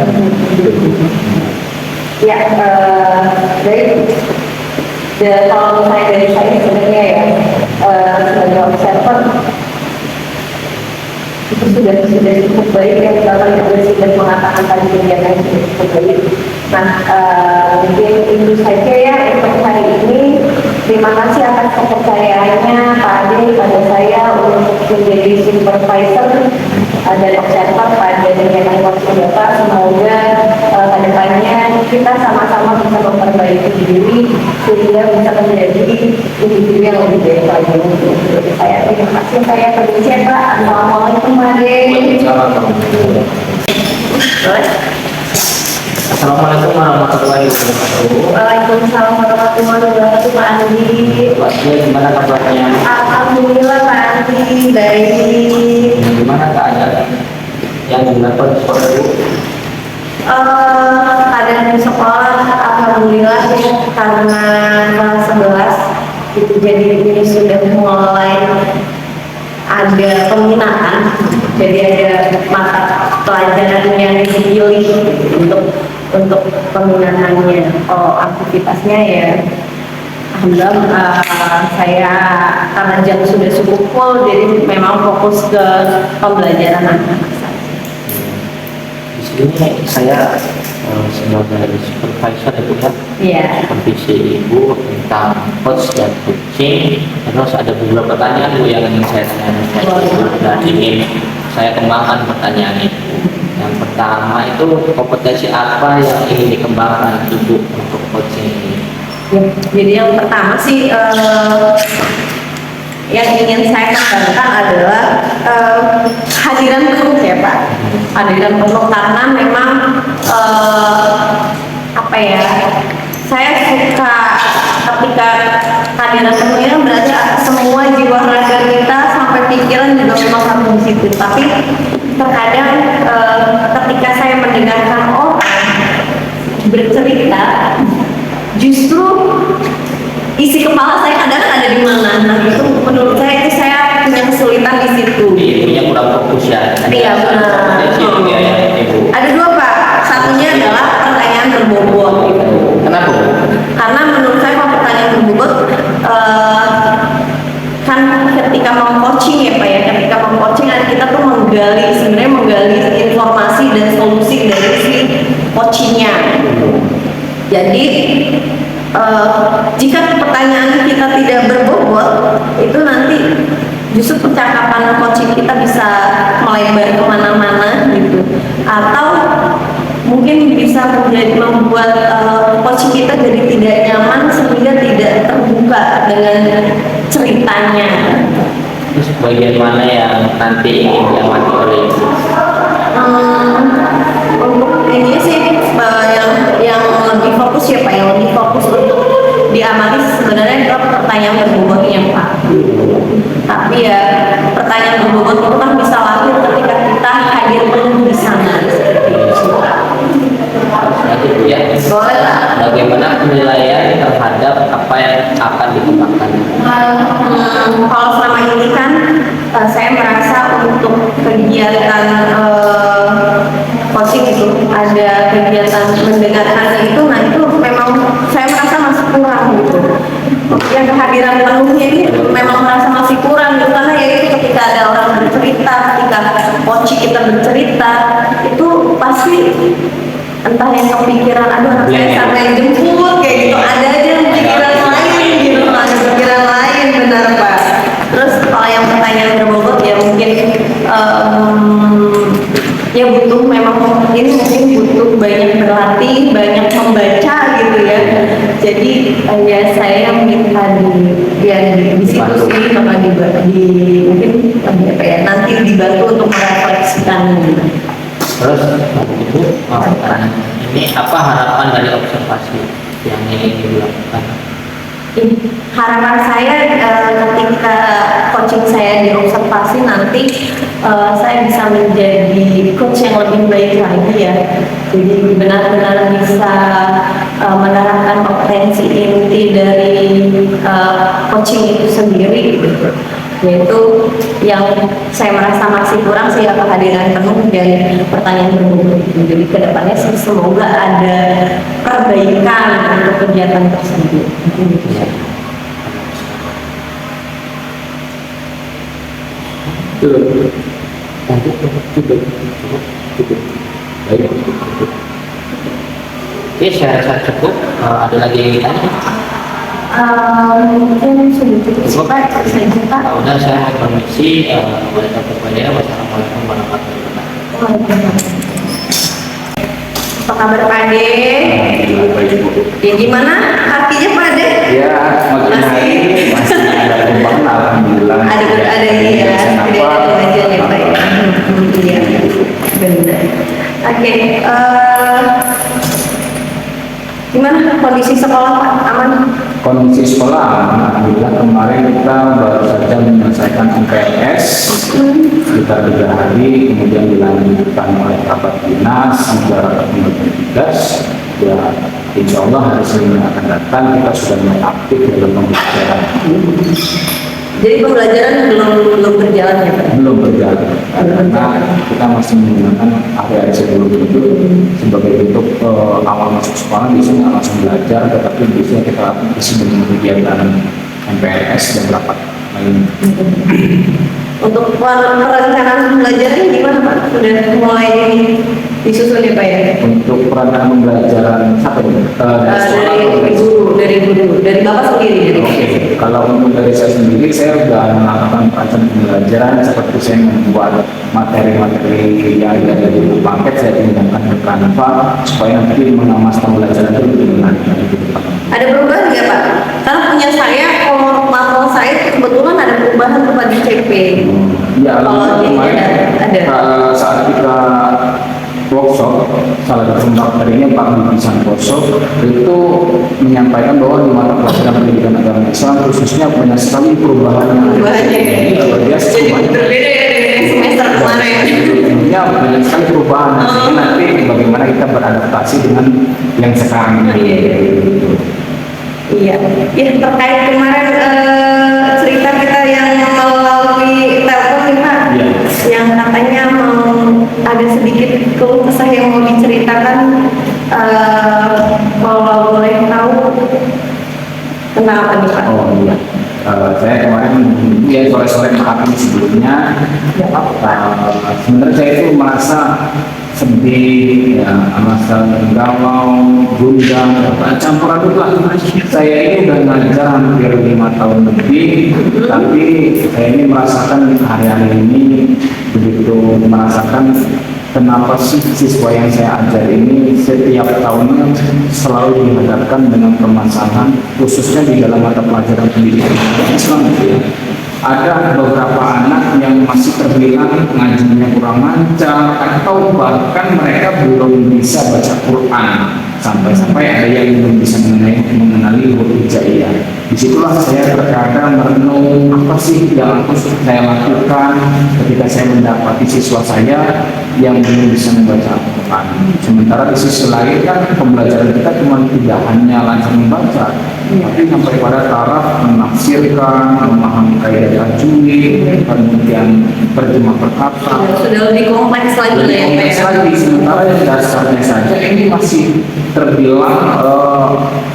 Ya, baik. Kalau misalnya dari saya sebenarnya ya sebagai observer itu sudah cukup baik ya, Bapak juga sudah mengatakan tadi kegiatan sudah cukup baik. Nah, mungkin itu saja ya untuk hari ini. Terima kasih atas kepercayaannya Pak Ade pada saya untuk menjadi supervisor dan observer pada kegiatan waktu Bapak. Semoga kedepannya kita sama-sama bisa memperbaiki diri sehingga bisa menjadi individu yang lebih baik lagi untuk diri saya. Terima kasih, saya permisi Pak. Assalamualaikum Pak Ade. Assalamualaikum warahmatullahi wabarakatuh. Waalaikumsalam warahmatullahi wabarakatuh Pak Andi. Pak Andi, gimana kabarnya? Alhamdulillah Pak Andi, baik. Gimana keadaan yang dilakukan sekolah Bu? Ada di sekolah alhamdulillah ya, karena kelas 11 itu jadi ini sudah mulai ada peminatan, jadi ada mata pelajaran yang dipilih untuk peminatannya. Oh, aktivitasnya ya alhamdulillah saya karena jam sudah cukup full, jadi memang fokus ke pembelajaran anak. Di sini saya sebagai supervisor ya Bu ya, Iya. supervisi Ibu tentang coach dan coaching. Terus ada beberapa pertanyaan Bu yang ingin saya tanyakan dan ingin saya kembangkan pertanyaan itu. Yang pertama itu kompetensi apa yang ingin dikembangkan Ibu untuk coaching ini? Ya, jadi yang pertama sih yang ingin saya kembangkan adalah hadiran penuh ya Pak, hadiran penuh karena memang apa ya, saya suka ketika hadiran penuhnya berarti semua jiwa raga kita sampai pikiran juga memang satu di situ. Tapi terkadang ketika saya mendengarkan orang bercerita, justru isi kepala saya kadang ada di mana. Nah itu menurut saya itu saya punya kesulitan di situ. Ibunya kurang fokus ya. Iya benar. Kompetensi itu ya Ibu. Ada dua Pak. Satunya adalah pertanyaan berbobot gitu. Kenapa Bu? Karena menurut saya kalau pertanyaan berbobot kan ketika mau coaching ya Pak ya, ketika mau coaching kita tuh sebenarnya menggali informasi dan solusi dari si coachingnya. Jadi jika pertanyaan kita tidak berbobot, itu nanti justru percakapan coaching kita bisa melebar kemana-mana gitu, atau mungkin bisa membuat coaching kita jadi tidak nyaman sehingga tidak terbuka dengan ceritanya. Terus bagian mana yang nanti ingin diamati oleh Ibu? Untuk ini sih yang lebih fokus ya Pak, yang lebih fokus untuk diamati sebenarnya adalah pertanyaan berbobotnya Pak. Tapi ya pertanyaan berbobot itu kan bisa lahir ketika kita hadir penuh di sana. Nanti Bu ya. Boleh lah. Bagaimana penilaian terhadap apa yang akan dikembangkan? Kalau selama ini kan saya merasa untuk kegiatan coaching itu ada kegiatan mendengarkannya itu, nah itu memang saya merasa masih kurang gitu. Yang kehadiran penuhnya ini memang merasa masih kurang gitu, karena ya itu ketika ada orang bercerita, ketika coaching kita bercerita, itu pasti entah yang kepikiran, aduh anak saya sampai jemput kayak gitu, ada aja pikiran lain gitu, ada pikiran lain, benar Pak. Terus kalau yang pertanyaan berbobot ya mungkin ya butuh, memang ini mungkin butuh banyak berlatih, banyak membaca gitu ya. Jadi ya saya minta di situ sih sama mungkin apa ya, nanti dibantu untuk merefleksikan gitu. Terus Ibu, ini apa harapan dari observasi yang ingin dilakukan? Harapan saya ketika coaching saya diobservasi nanti saya bisa menjadi coach yang lebih baik lagi ya. Jadi benar-benar bisa menerapkan kompetensi inti dari coaching itu sendiri gitu. Yaitu yang saya merasa masih kurang sih kehadiran penuh dan pertanyaan berbobot itu. Jadi kedepannya sih semoga ada perbaikan untuk kegiatan tersebut. Oke, saya rasa cukup. Ada lagi yang ditanya? Mungkin sudah cukup sih Pak, saya juga. Udah, saya permisi. Wassalamualaikum warahmatullahi wabarakatuh. Apa kabar Pak Ade? Ya gimana hatinya Pak Ade? Ya, makin hari masih ada kembang, alhamdulillah. Ada iya, tidak ada kemajuan ya Pak ya. Iya, benar. Oke, gimana kondisi sekolah Pak? Aman? Kondisi sekolah, alhamdulillah kemarin kita baru saja menyelesaikan MPLS sekitar 3 hari, kemudian dilanjutkan rapat dinas, ada rapat pembagian tugas, ya insya Allah hari Senin yang akan datang kita sudah mulai aktif dalam pembelajaran. Jadi pembelajaran belum berjalan ya Pak? Belum berjalan karena kita masih menggunakan hari-hari sebelum itu sebagai bentuk awal masuk sekolah. Biasanya nggak langsung belajar, tetapi biasanya kita isi dengan kegiatan MPLS dan rapat lain. Untuk perencanaan pembelajaran gimana Pak? Sudah mulai disusun ya Pak ya? Untuk perancangan pembelajaran satu dari Bapak sendiri. Oke, kalau untuk dari saya sendiri, saya sudah melakukan perancangan pembelajaran seperti saya membuat materi-materi yang ada di buku paket, saya pinjamkan ke Canva supaya nanti mengemas pembelajaran itu lebih menarik. Ada perubahan nggak Pak? Karena punya saya, kalau materi saya kebetulan ada perubahan kepada CP. Ya, Kalau ini ada. Saat kita workshop, salah satu materinya Pak Budi Santoso itu menyampaikan bahwa di mata pelajaran pendidikan agama Islam khususnya banyak sekali perubahan yang Perubahannya. luar biasa. Berbeda ya dengan semester kemarin. Ya, banyak sekali perubahan. Artinya nanti bagaimana kita beradaptasi dengan yang sekarang ini. Iya, ya terkait kemarin cerita kita yang melalui telepon nih Pak, yang katanya mau ada sedikit keluh kesah yang mau diceritakan, kalau boleh tahu kenapa nih Pak? Oh iya, saya kemarin ya sore-sore maaf ini sebelumnya. Sebenarnya saya itu merasa sedih, ya, merasa galau, gundah, campur aduk lah. Saya ini udah ngajar hampir 5 tahun lebih, tapi saya ini merasakan hari-hari ini begitu merasakan kenapa sih siswa yang saya ajar ini setiap tahunnya selalu dihadapkan dengan permasalahan, khususnya di dalam mata pelajaran pendidikan Islam gitu ya. Ada beberapa anak yang masih terbilang ngajinya kurang lancar atau bahkan mereka belum bisa baca Quran, sampai-sampai ada yang belum bisa mengenali huruf hijaiyah. Disitulah saya terkadang merenung apa sih yang harus saya lakukan ketika saya mendapati siswa saya yang belum bisa membaca Al-Quran. Sementara di sisi lain kan pembelajaran kita cuma tidak hanya lancar membaca, tapi sampai pada taraf menafsirkan, memahami kaidah tajwid, kemudian terjemah perkata. Sudah lebih kompleks lagi ya Pak ya? Lagi, sementara yang dasarnya saja ini masih terbilang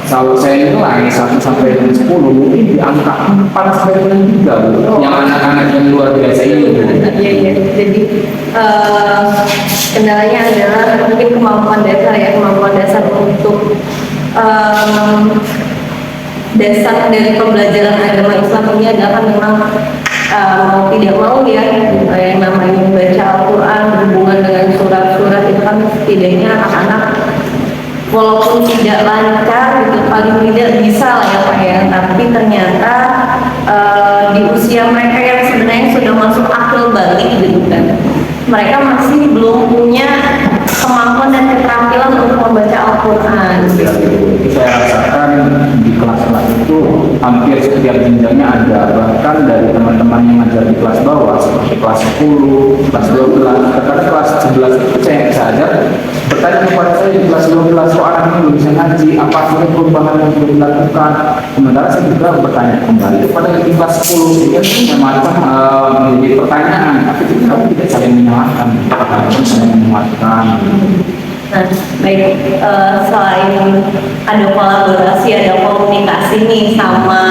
kalau saya nilai 1 sampai dengan 10 mungkin di angka 4 sampai dengan 3 Bu. Yang anak-anak yang luar biasa ini Bu. Iya, jadi kendalanya adalah mungkin kemampuan dasar untuk dasar dari pembelajaran agama Islam ini adalah memang mau tidak mau ya yang namanya membaca Al-Quran berhubungan dengan surat-surat itu kan setidaknya anak-anak walaupun tidak lancar gitu paling tidak bisa lah ya Pak ya, tapi ternyata di usia mereka yang sebenarnya sudah masuk akil balik gitu kan, mereka masih belum punya kemampuan dan keterampilan untuk membaca Al-Quran. Saya rasakan di kelas-kelas itu hampir setiap jenjangnya ada, bahkan dari teman-teman yang ngajar di kelas bawah seperti kelas 10, kelas 12, terkadang kelas 11 itu saya ajar bertanya kepada saya di kelas 12, kok anak ini belum bisa ngaji, apa saja perubahan yang perlu dilakukan. Sementara saya juga bertanya kembali kepada di kelas 10, itu semacam menjadi pertanyaan, tapi kita tidak saling menyalahkan, ataupun saling menguatkan. Nah, baik, selain ada kolaborasi, ada komunikasi nih sama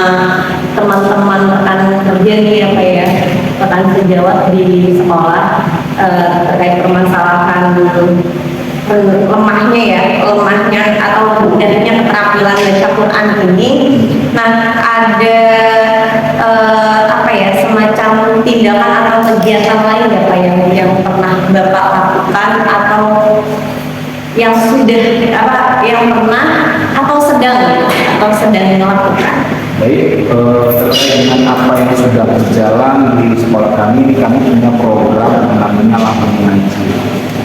teman-teman rekan kerja nih ya Pak ya, rekan sejawat di sekolah terkait permasalahan lemahnya atau adanya keterampilan baca Quran ini. Nah, ada semacam tindakan atau kegiatan lain ya Pak yang pernah Bapak lakukan atau yang sudah yang pernah atau sedang melakukan? Baik, terkait dengan apa yang sudah berjalan di sekolah kami punya program yang namanya Lampung Mengaji.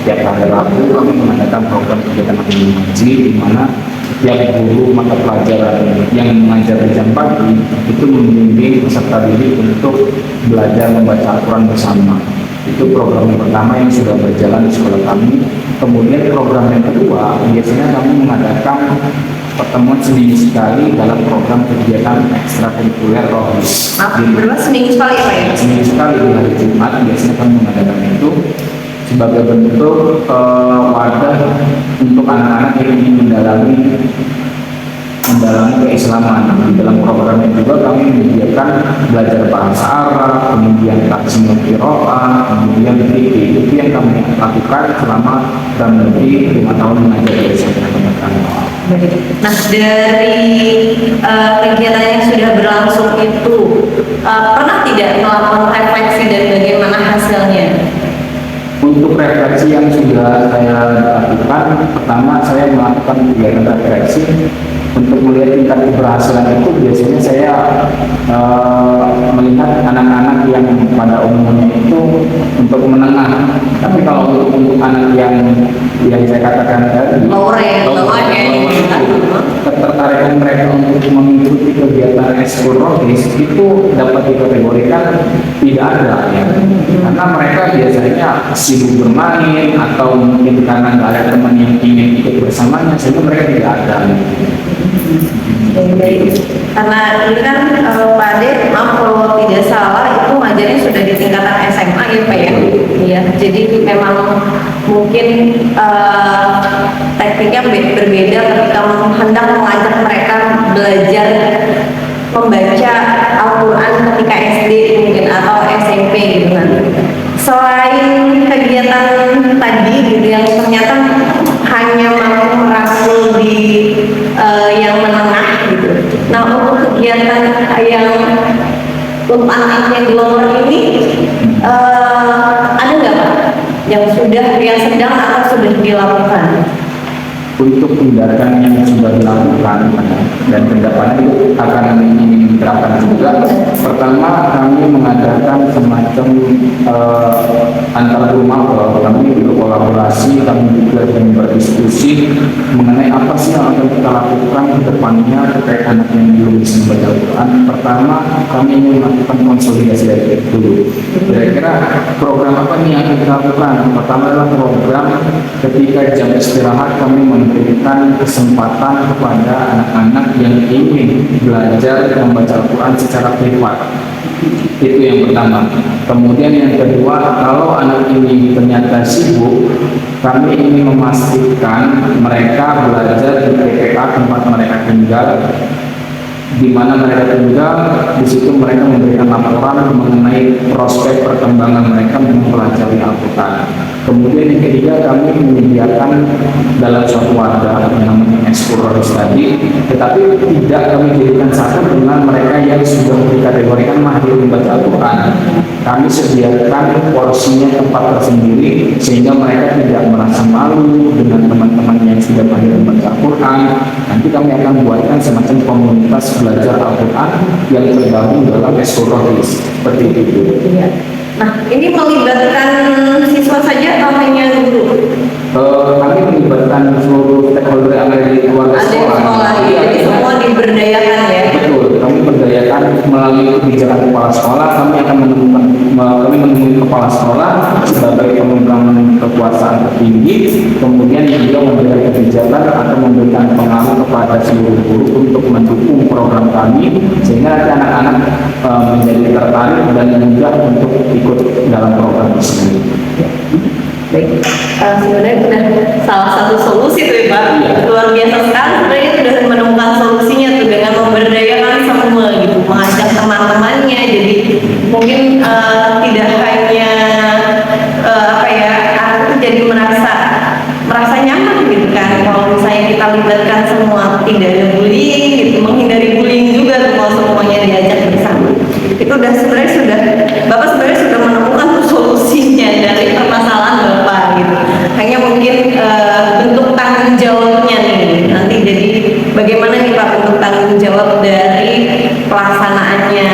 Setiap hari Rabu kami mengadakan program kegiatan Lampung Mengaji, di mana setiap guru mata pelajaran yang mengajar di jam pagi itu membimbing peserta didik untuk belajar membaca Al-Quran bersama. Itu Itu program yang pertama yang sudah berjalan di sekolah kami. Kemudian program yang kedua, biasanya kami mengadakan pertemuan seminggu sekali dalam program kegiatan ekstrakurikuler Rohis. Berapa seminggu sekali ya Pak ya? Seminggu sekali di hari Jumat biasanya kami mengadakan itu sebagai bentuk wadah untuk anak-anak yang ingin mendalami keislaman. Di dalam program ini juga kami menyediakan belajar bahasa Arab, kemudian taksimul qiraah, kemudian fikih. Itu yang kami lakukan selama kurang lebih 5 tahun mengajar di SMP Kementerian. Nah, dari kegiatan yang sudah berlangsung itu pernah tidak melakukan refleksi dan bagaimana hasilnya? Untuk refleksi yang sudah saya lakukan, pertama saya melakukan kegiatan refleksi untuk melihat tingkat keberhasilan itu. Biasanya saya melihat anak-anak yang pada umumnya itu untuk menengah, tapi kalau untuk anak yang saya katakan tadi ketertarikan mereka untuk mengikuti kegiatan ekskul rohis itu dapat dikategorikan tidak ada ya, karena mereka biasanya sibuk bermain atau mungkin karena nggak ada teman yang ingin ikut bersamanya sehingga mereka tidak ada. Baik. Karena ini kan Pak Ade, maaf kalau tidak salah itu ngajarnya sudah di tingkatan SMA ya Pak ya? Iya. Jadi memang mungkin tekniknya berbeda ketika hendak mengajak mereka belajar membaca Al-Quran ketika SD mungkin atau SMP gitu kan. Selain kegiatan tadi gitu yang ternyata hanya mampu merangkul di yang menengah gitu. Nah, untuk kegiatan yang untuk anak yang lower ini ada nggak Pak yang sedang atau sudah dilakukan? Untuk tindakan yang sudah dilakukan dan kedepannya itu akan ingin diterapkan juga. Pertama, kami mengadakan semacam antar rumah, kami berkolaborasi, kami juga berdiskusi mengenai apa sih yang akan kita lakukan ke depannya terkait anak yang belum bisa membaca Al-Quran. Pertama, kami ingin melakukan konsolidasi dari itu dulu. Kira-kira program apa nih yang akan kita lakukan? Pertama adalah program ketika jam istirahat kami memberikan kesempatan kepada anak-anak yang ingin belajar membaca Al-Quran secara privat. Itu yang pertama. Kemudian yang kedua, kalau anak ini ternyata sibuk, kami ingin memastikan mereka belajar di TPA tempat mereka tinggal, di mana mereka tinggal, di situ mereka memberikan laporan mengenai prospek perkembangan mereka mempelajari Al-Quran. Kemudian yang ketiga, kami menyediakan dalam suatu wadah yang namanya ekskul rohis tadi, tetapi tidak kami jadikan satu dengan mereka yang sudah dikategorikan mahir membaca Al-Quran. Kami sediakan porsinya tempat tersendiri sehingga mereka tidak merasa malu dengan teman-teman yang sudah mahir membaca Al-Quran. Nanti kami akan buatkan semacam komunitas belajar Al-Quran yang tergabung dalam ekskul rohis seperti itu. Iya. Nah, ini melibatkan siswa saja atau hanya guru? Kami melibatkan seluruh stakeholder yang ada di keluarga sekolah. Jadi semua diberdayakan ya? Betul, kami berdayakan melalui kebijakan kepala sekolah. Kami menemui kepala sekolah sebagai pemegang kekuasaan tertinggi, kemudian juga memberikan kebijakan atau memberikan pengaruh kepada seluruh guru untuk mendukung program kami sehingga nanti anak-anak menjadi tertarik dan mudah untuk ikut dalam program tersebut. Baik, sebenarnya sudah salah satu solusi tuh ya Pak, luar biasa sekali sebenarnya sudah menemukan solusinya tuh dengan memberdayakan semua gitu, mengajak teman-temannya, jadi mungkin tidak hanya anak itu jadi merasa nyaman gitu kan, kalau misalnya kita libatkan semua, tidak ada bullying gitu, menghindari bullying juga tuh kalau semuanya diajak bersama. Itu udah Bapak sebenarnya sudah menemukan tuh solusinya dari permasalahan Bapak gitu. Hanya mungkin bentuk tanggung jawabnya nih nanti, jadi bagaimana nih Pak bentuk tanggung jawab dari pelaksanaannya,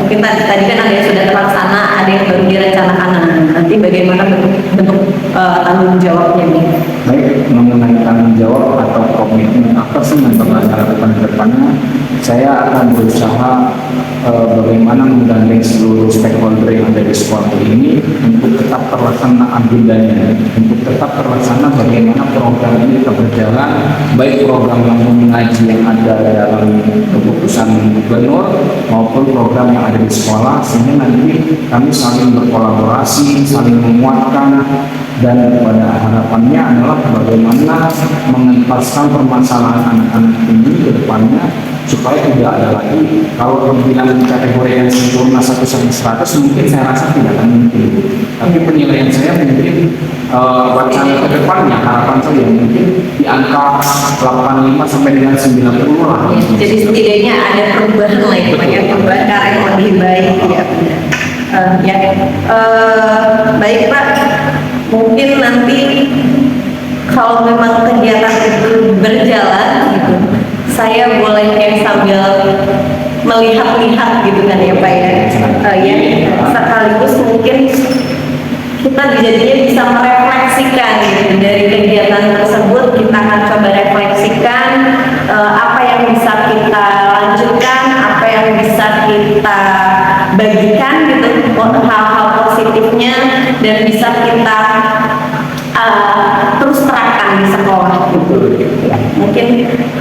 mungkin tadi kan ada yang sudah terlaksana, ada yang baru direncanakan, nanti bagaimana bentuk tanggung jawabnya nih? Baik, mengenai tanggung jawab atau komitmen apa sih yang bakal saya lakukan ke depannya? Saya akan berusaha bagaimana menggandeng seluruh stakeholder yang ada di sekolah ini untuk tetap terlaksana agendanya, untuk tetap terlaksana bagaimana program ini tetap berjalan, baik program yang mengaji yang ada dalam keputusan gubernur maupun program yang ada di sekolah, sehingga nanti kami saling berkolaborasi, saling menguatkan, dan pada harapannya adalah bagaimana mengentaskan permasalahan anak-anak ini ke depannya supaya tidak ada lagi. Kalau bilang kategorikan sempurna 1/100 mungkin saya rasa tidak akan mungkin, tapi penilaian saya mungkin wacana ke depannya, harapan saya mungkin di angka 85 sampai dengan 90 lah. Ya, jadi setidaknya ada perubahan lah ya, Pak, ya, perubahan ke arah yang lebih baik ya. Baik Pak, mungkin nanti kalau memang kegiatan itu berjalan gitu, saya boleh kayak sambil melihat-lihat gitu kan ya Pak ya. Ya, sekaligus mungkin kita jadinya bisa merefleksikan gitu dari kegiatan tersebut. Kita akan coba refleksikan apa yang bisa kita lanjutkan, apa yang bisa kita bagikan gitu, hal-hal positifnya, dan bisa kita terus terapkan di sekolah gitu. Ya, mungkin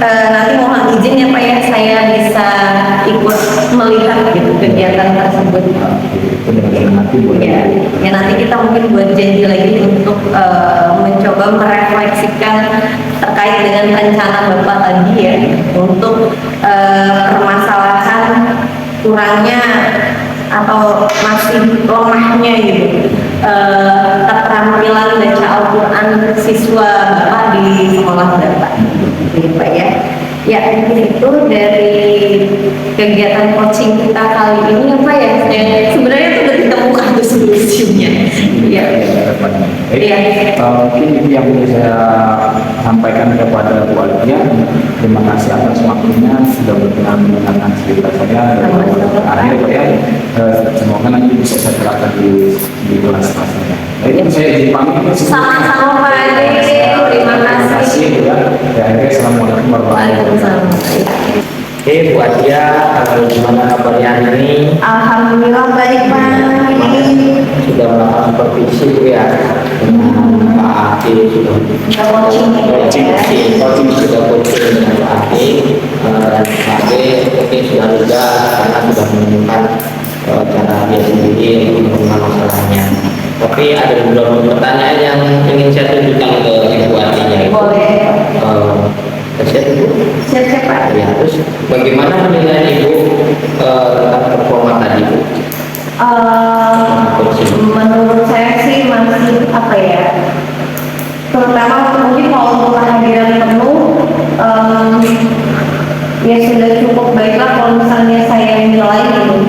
nanti mohon izin ya Pak ya, saya bisa ikut melihat gitu kegiatan tersebut. Ya nanti kita mungkin buat janji lagi untuk mencoba merefleksikan terkait dengan rencana Bapak tadi ya, untuk permasalahan kurangnya atau masih lemahnya gitu keterampilan baca Al-Quran siswa Bapak di sekolah Bapak gitu Pak ya. Ya mungkin itu dari kegiatan coaching kita kali ini ya Pak ya. Sebenarnya itu udah ditemukan tuh solusinya. Ya. Mungkin itu yang bisa saya sampaikan kepada Bu Alfia. Terima kasih atas waktunya sudah berkenan mendengarkan cerita saya dari akhir Pak ya. Semoga nanti bisa saya terapkan di kelas-kelasnya. Baik, saya izin pamit. Sama-sama Pak Ade. Terima kasih. Ya, akhirnya assalamualaikum warahmatullahi wabarakatuh. Oke, Bu Adia, gimana kabarnya hari ini? Alhamdulillah baik Pak. Sudah melakukan supervisi Bu ya dengan Pak Ade, sudah coaching sudah coaching dengan Pak Ade, dan Pak Ade mungkin sudah lega karena sudah menemukan cara dia sendiri untuk menemukan masalahnya. Tapi ada beberapa pertanyaan yang ingin saya tunjukkan ke Ibu Adinya. Boleh. Siap Ibu? Siap Pak. Ya, terus bagaimana menilai Ibu tentang performa tadi Bu? Menurut saya sih masih apa ya, terutama mungkin kalau untuk kehadiran penuh ya sudah cukup baiklah kalau misalnya saya nilai gitu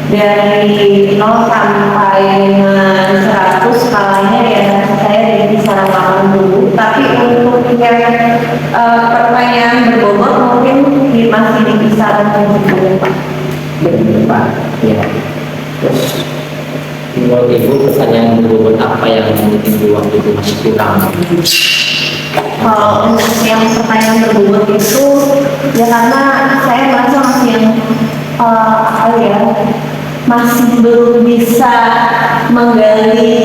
dari 0 sampai dengan 100 skalanya ya saya dari kisaran 80. Tapi untuk yang pertanyaan berbobot mungkin masih di kisaran 70 Pak. Pak, ya. Terus menurut Ibu pertanyaan berbobot apa yang mungkin di waktu itu masih kurang? Kalau untuk yang pertanyaan berbobot itu ya karena saya merasa masih yang apa ya, masih belum bisa menggali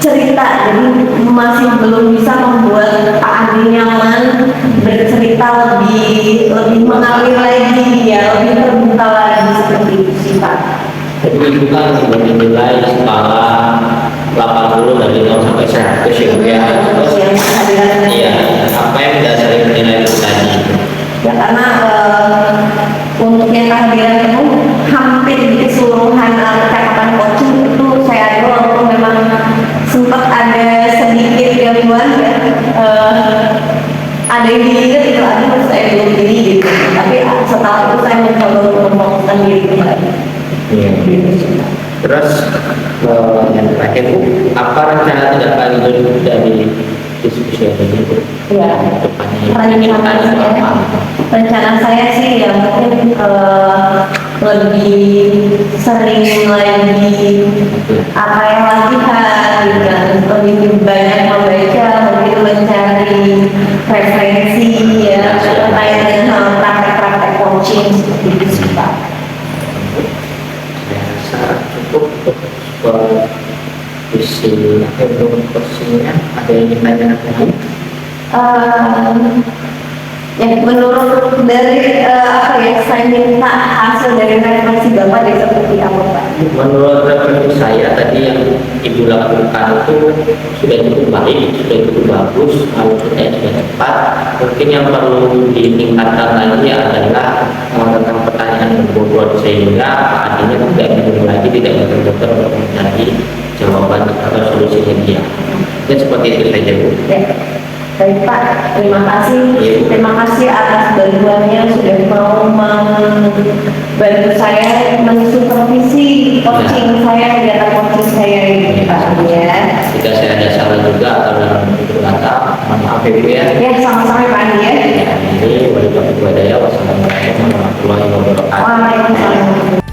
cerita, jadi masih belum bisa membuat Pak Adi nyaman bercerita lebih mengalir lagi ya, lebih terbuka lagi seperti itu sih Pak. Jadi Ibu kan sudah menilai skala 80 dari 0 sampai 100 ya Bu ya. Terus iya, apa yang mendasari penilaian itu tadi? Ya karena untuk yang kehadiran penuh hampir di keseluruhan percakapan coaching itu saya ada, walaupun memang sempat ada sedikit gangguan ya, ada yang diingat itu ada terus saya belum ini gitu, tapi setelah itu saya mencoba untuk memfokuskan diri kembali. Iya. Terus yang terakhir Bu, apa rencana tindak lanjut dari diskusi tadi Bu? Ya, rencana saya sih ya mungkin lebih sering lagi apa yang latihan gitu kan, lebih banyak membaca, mungkin mencari referensi ya, supervisinya ada yang ditanyakan lagi? Ya menurut dari apa ya, saya minta hasil dari refleksi Bapak dari seperti apa Pak? Menurut refleksi saya tadi yang Ibu lakukan itu sudah cukup baik, sudah cukup bagus, outputnya sudah cepat. Mungkin yang perlu ditingkatkan lagi adalah tentang pertanyaan berbobot sehingga Pak Adinya tidak bingung lagi, tidak betul-betul untuk mencari jawaban atau solusinya dia. Dan seperti itu saja Bu. Ya. Baik Pak, terima kasih. Iya. Terima kasih atas bantuannya sudah mau membantu saya mensupervisi coaching saya, kegiatan coaching saya ini Pak ya. Jika saya ada salah juga atau dalam bentuk kata, mohon maaf ya Bu ya. Ya sama-sama Pak Andi ya. Ya, ini wabillahi taufiq wal hidayah. Wassalamualaikum warahmatullahi wabarakatuh. Waalaikumsalam.